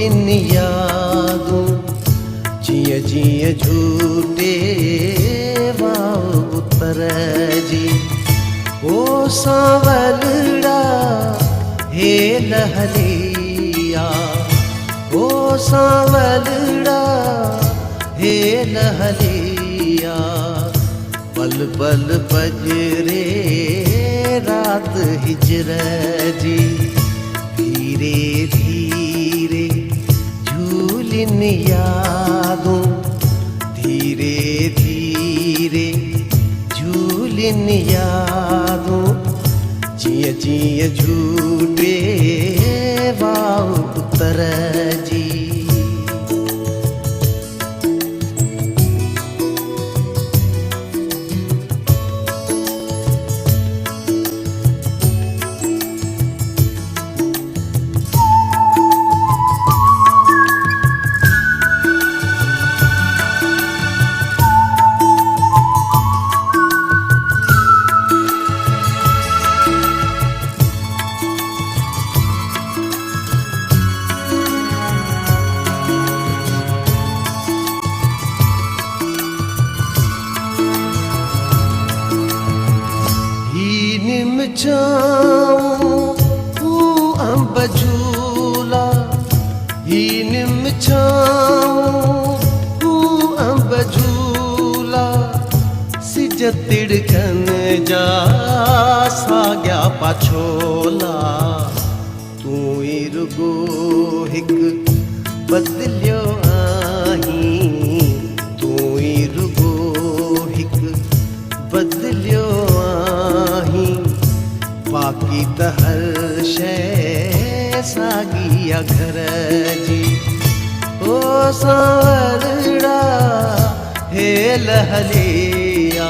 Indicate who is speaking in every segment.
Speaker 1: झूलिन यादूं जिय जिय झूटे वाव उतर जी। ओ सांवलड़ा हे लहलिया, ओ सांवलड़ा हे लहलिया, पल पल बजरे रात हिजर जी। धीरे धीरे झूलिन यादूं धीरे धीरे झूलिन यादूं जिय जिय झूटे वाव उतर जी। अम्ब झूला ही निम छाऊं अम्ब झूला, सिज तिड़कन जा साग्या पाछोला। तू ई रुगो हिक बदलियो आहीं, तू ई रुगो हिक बदलियो आहीं, बाकी त हर शइ साॻी घर जी। ओ सांवलड़ा हे लहलिया,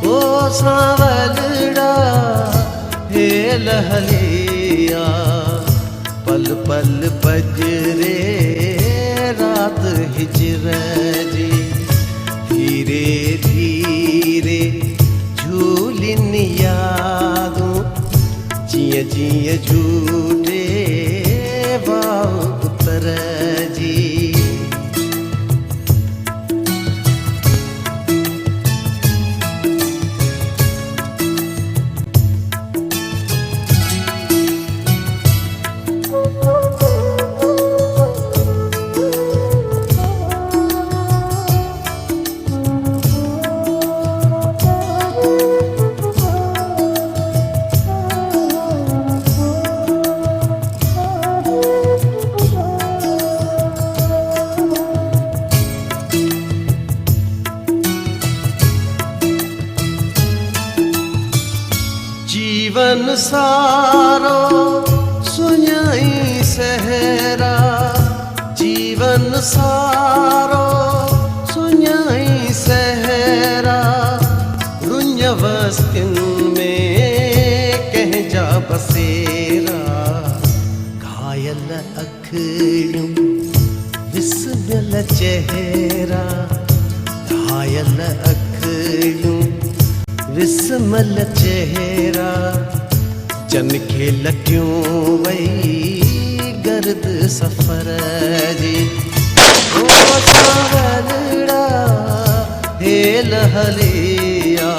Speaker 1: ओ सांवलड़ा हे लहलिया, पल पल बजरे रात हिजर जी। धीरे धीरे झूलिन यादूं जिय जिय झूटे वाव उतर जी। जीवन सारो सुञाई सहरा, जीवन सारो सुञाई सहरा, रुञ वस्तिन में कंहिंजा बसेरा। घायल अखियूं विसमियल चेहरा, घायल अखियूं विस्मल चेहरा, जन खे लटियूं वही गर्द सफ़र जी। ओ सांवलड़ा हे लहलिया,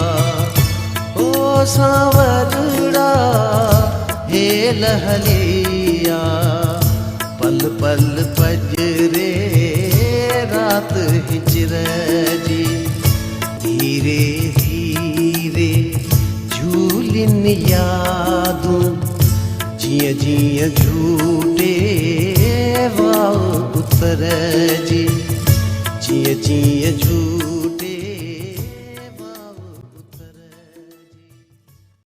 Speaker 1: ओ सांवलड़ा हे लहलिया, पल पल बजरे रात हिजर जी। धीरे धीरे झूलिन यादूं जिय जिय झूटे वाव उतर जी। जिय जिय